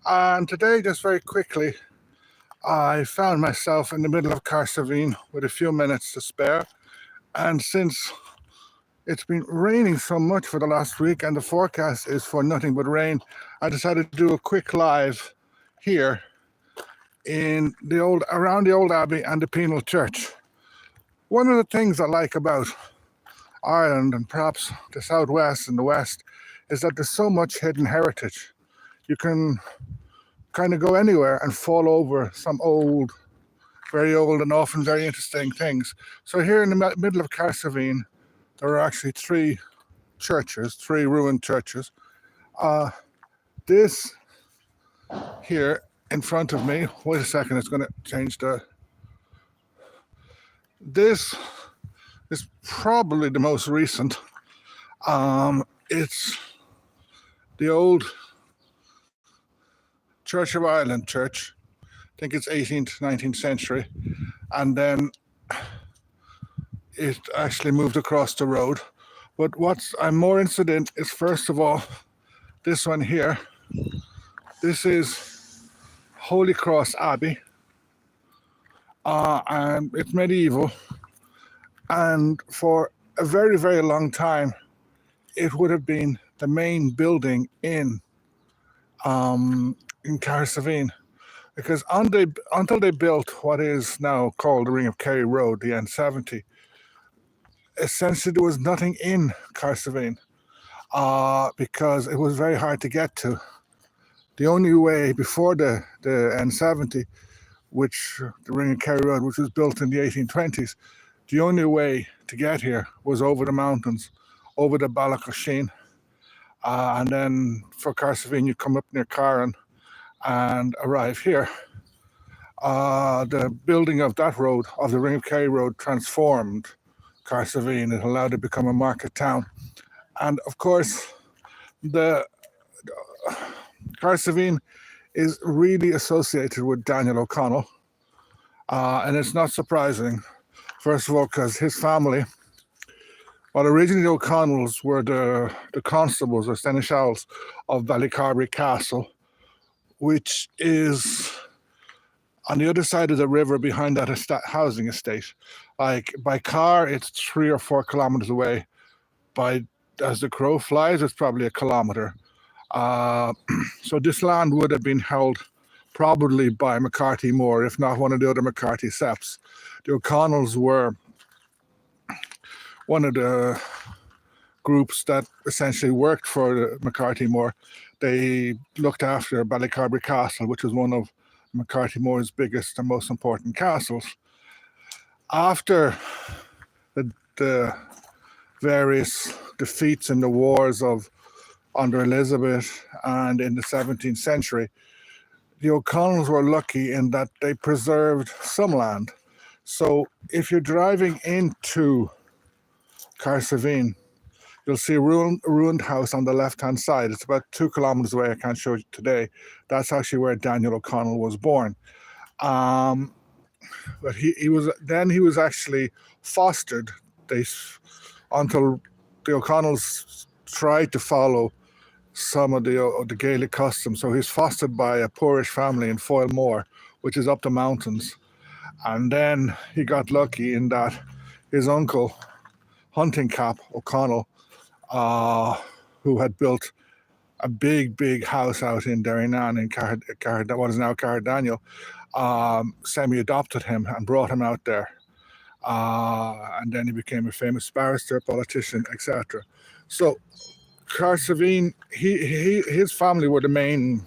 And today, just very quickly, I found myself in the middle of Cahersiveen with a few minutes to spare. And since it's been raining so much for the last week and the forecast is for nothing but rain, I decided to do a quick live here in around the old Abbey and the Penal Church. One of the things I like about Ireland and perhaps the southwest and the west is that there's so much hidden heritage. You can kind of go anywhere and fall over some very old and often very interesting things. So here in the middle of Cahersiveen, there are actually three ruined churches. This here in front of me, wait a second, it's going to change this is probably the most recent. It's the old Church of Ireland church. I think it's 18th, 19th century. And then it actually moved across the road. But what I'm more interested in is, first of all, this one here. This is Holy Cross Abbey. And it's medieval. And for a very, very long time, it would have been the main building in Cahersiveen, because until they built what is now called the Ring of Kerry Road, the N70, essentially there was nothing in Cahersiveen because it was very hard to get to. The only way before the N70, the Ring of Kerry Road, which was built in the 1820s, the only way to get here was over the mountains, over the Barracks. And then for Cahersiveen, you come up near Carvine and arrive here. The building of that road, of the Ring of Kerry Road, transformed Cahersiveen. It allowed it to become a market town. And of course, the Cahersiveen is really associated with Daniel O'Connell. And it's not surprising, first of all, because his family, well, originally the O'Connells were the constables or seneschals of Ballycarbery Castle, which is on the other side of the river behind that housing estate. Like by car, it's 3 or 4 kilometers away. As the crow flies, it's probably a kilometer. So this land would have been held probably by McCarthy Moore, if not one of the other McCarthy septs. The O'Connells were one of the groups that essentially worked for McCarthy Moore. They looked after Ballycarbery Castle, which was one of McCarthy Moore's biggest and most important castles. After the various defeats in the wars under Elizabeth and in the 17th century, the O'Connells were lucky in that they preserved some land. So if you're driving into Cahersiveen, you'll see a ruined house on the left-hand side. It's about 2 kilometers away. I can't show you today. That's actually where Daniel O'Connell was born. But he was actually fostered until the O'Connells tried to follow some of the Gaelic customs. So he's fostered by a poorish family in Foilmore, which is up the mountains. And then he got lucky in that his uncle, Hunting Cap O'Connell, who had built a big house out in Derrynan in what is now Carradaniel, semi-adopted him and brought him out there. And then he became a famous barrister, politician, etc. So Cahersiveen, his family were the main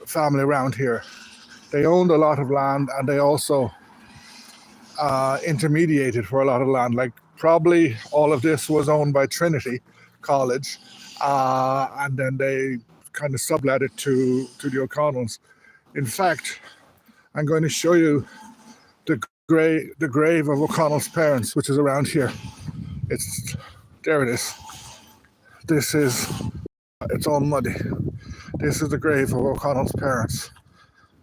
family around here. They owned a lot of land, and they also intermediated for a lot of land. Like probably all of this was owned by Trinity College, and then they kind of sublet it to the O'Connells. In fact, I'm going to show you the grave of O'Connell's parents, which is around here. There it is. It's all muddy. This is the grave of O'Connell's parents.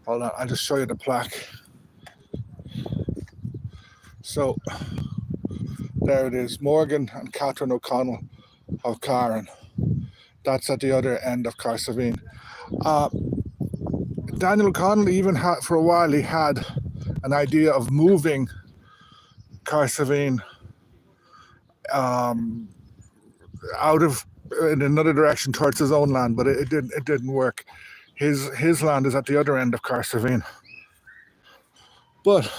Hold on, I'll just show you the plaque. So there it is, Morgan and Catherine O'Connell of Carvine. That's at the other end of Cahersiveen. Daniel O'Connell even had, for a while, he had an idea of moving Cahersiveen out of in another direction towards his own land, but it didn't work. His land is at the other end of Cahersiveen. But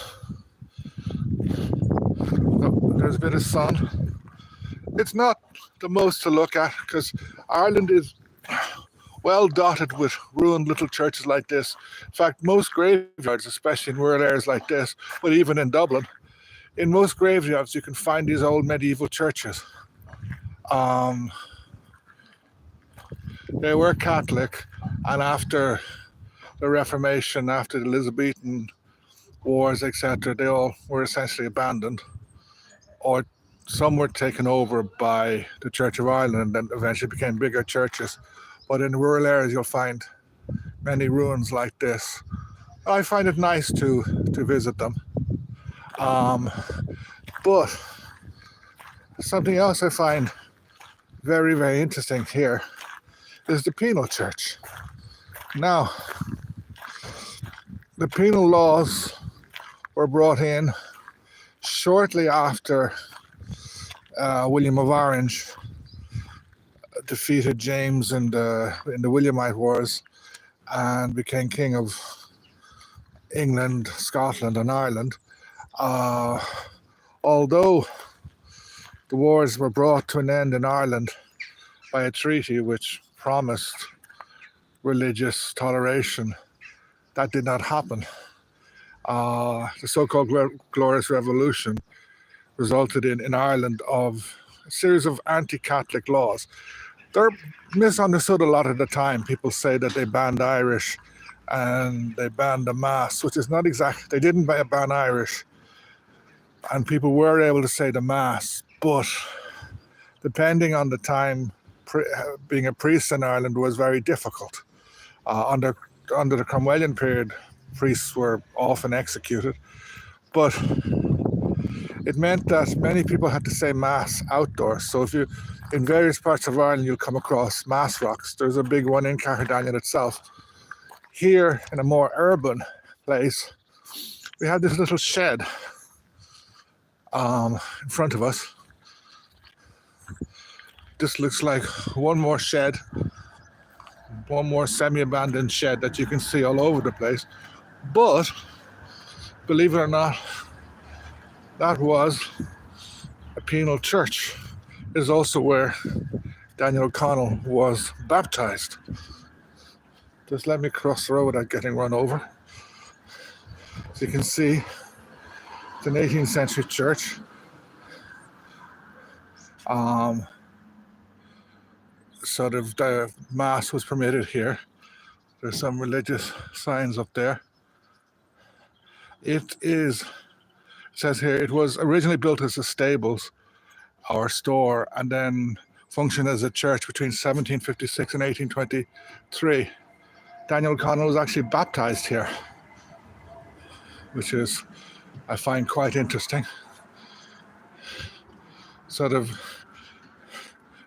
there's a bit of sun. It's not the most to look at because Ireland is well dotted with ruined little churches like this. In fact, most graveyards, especially in rural areas like this, but even in Dublin, in most graveyards you can find these old medieval churches. They were Catholic, and after the Reformation, after the Elizabethan wars, etc., they all were essentially abandoned, or some were taken over by the Church of Ireland and then eventually became bigger churches. But in rural areas, you'll find many ruins like this. I find it nice to visit them. But something else I find very, very interesting here is the penal church. Now, the penal laws were brought in shortly after William of Orange defeated James in the Williamite Wars and became king of England, Scotland, and Ireland. Although the wars were brought to an end in Ireland by a treaty which promised religious toleration, that did not happen. The so-called Glorious Revolution resulted in Ireland of a series of anti-Catholic laws. They're misunderstood a lot of the time. People say that they banned Irish and they banned the Mass, which is not exactly, they didn't ban Irish, and people were able to say the Mass, but depending on the time, being a priest in Ireland was very difficult. Under the Cromwellian period, priests were often executed, but it meant that many people had to say Mass outdoors. So if you, in various parts of Ireland, you'll come across Mass rocks. There's a big one in Cahersiveen itself. Here, in a more urban place, we have this little shed in front of us. This looks like one more shed, one more semi-abandoned shed that you can see all over the place. But, believe it or not, that was a penal church. It is also where Daniel O'Connell was baptized. Just let me cross the road without getting run over. As you can see, it's an 18th century church. Sort of the Mass was permitted here. There's some religious signs up there. It says here, it was originally built as a stables or store and then functioned as a church between 1756 and 1823. Daniel O'Connell was actually baptized here, which is, I find, quite interesting. Sort of,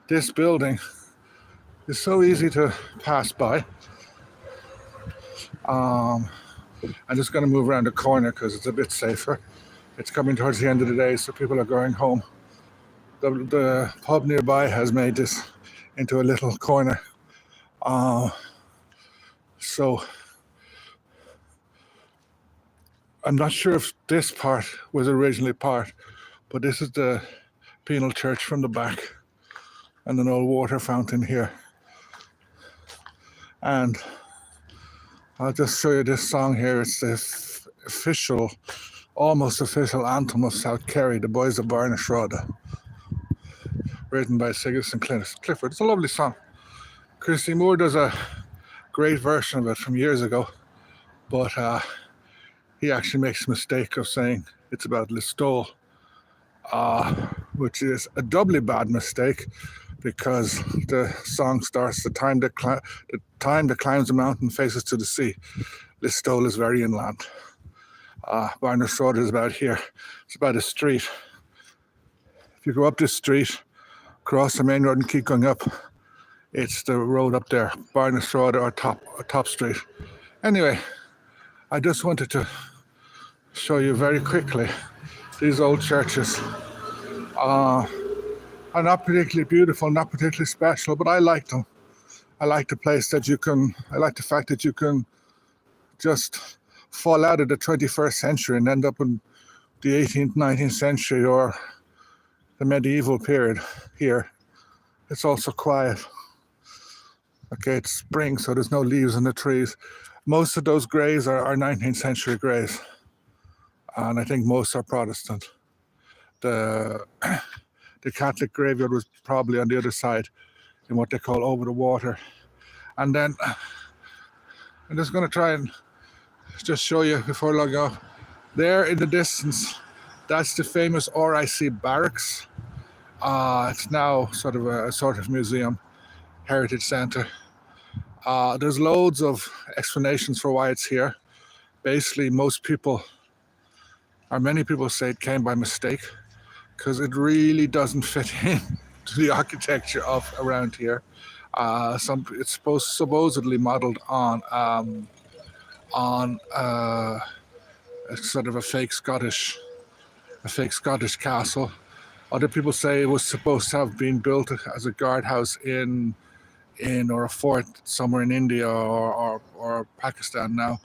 this building is so easy to pass by. I'm just going to move around the corner because it's a bit safer. It's coming towards the end of the day, so people are going home. The pub nearby has made this into a little corner. So I'm not sure if this part was originally part, but this is the penal church from the back and an old water fountain here. And I'll just show you this song here. It's the official, almost official anthem of South Kerry, the Boys of Barracks, written by Sigerson Clifford. It's a lovely song. Christy Moore does a great version of it from years ago, but he actually makes the mistake of saying it's about Listowel, which is a doubly bad mistake because the song starts the time that climbs the mountain faces to the sea. Listowel is very inland. Barracks is about here. It's about a street. If you go up this street, cross the main road and keep going up, It's the road up there, Barnes Road or Top Street. Anyway, I just wanted to show you very quickly these old churches. Are not particularly beautiful, not particularly special, but I like them. I like the place that I like the fact that you can just fall out of the 21st century and end up in the 18th, 19th century or the medieval period here. It's also quiet. Okay, it's spring, so there's no leaves on the trees. Most of those graves are 19th century graves, and I think most are Protestant. The Catholic graveyard was probably on the other side in what they call over the water. And then I'm just going to try and just show you before I go. There in the distance, that's the famous RIC Barracks. It's now sort of a museum, heritage centre. There's loads of explanations for why it's here. Basically, many people say it came by mistake because it really doesn't fit in to the architecture of around here. It's supposedly modelled on sort of a fake Scottish castle. Other people say it was supposed to have been built as a guardhouse in or a fort somewhere in India or Pakistan now.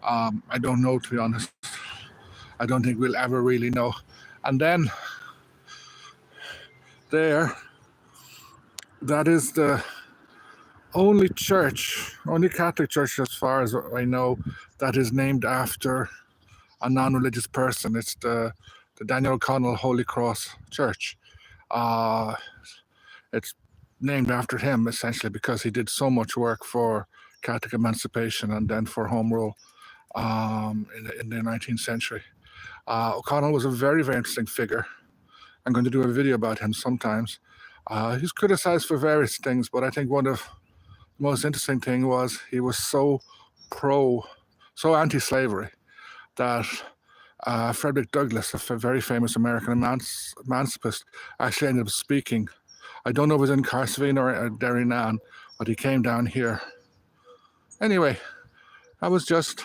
I don't know, to be honest. I don't think we'll ever really know. And then there, that is the only Catholic church as far as I know, that is named after a non-religious person. It's the Daniel O'Connell Holy Cross Church. It's named after him essentially because he did so much work for Catholic emancipation and then for Home Rule in the 19th century. O'Connell was a very, very interesting figure. I'm going to do a video about him sometimes. He's criticized for various things, but I think one of the most interesting thing was he was so anti-slavery that Frederick Douglass, a very famous American emancipist, actually ended up speaking. I don't know if it was in Cahersiveen or Derrynane, but he came down here. Anyway, that was just,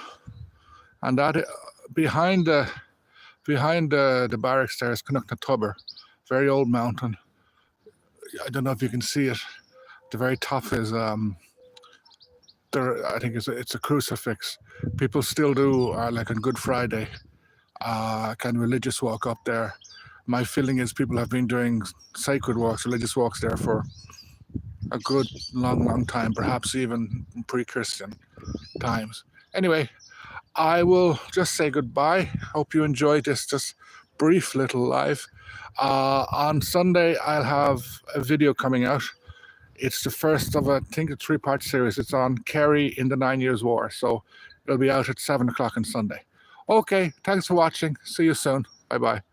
and that behind the barracks there is Canucknatubber, very old mountain. I don't know if you can see it. The very top is I think it's a crucifix. People still do like on Good Friday, kind of religious walk up there. My feeling is people have been doing sacred walks, religious walks there for a good long time, perhaps even pre-Christian times. Anyway, I will just say goodbye. Hope you enjoyed this just brief little live. On Sunday, I'll have a video coming out. It's the first of, I think, a 3-part series. It's on Kerry in the 9 Years' War. So it'll be out at 7 o'clock on Sunday. Okay, thanks for watching. See you soon. Bye-bye.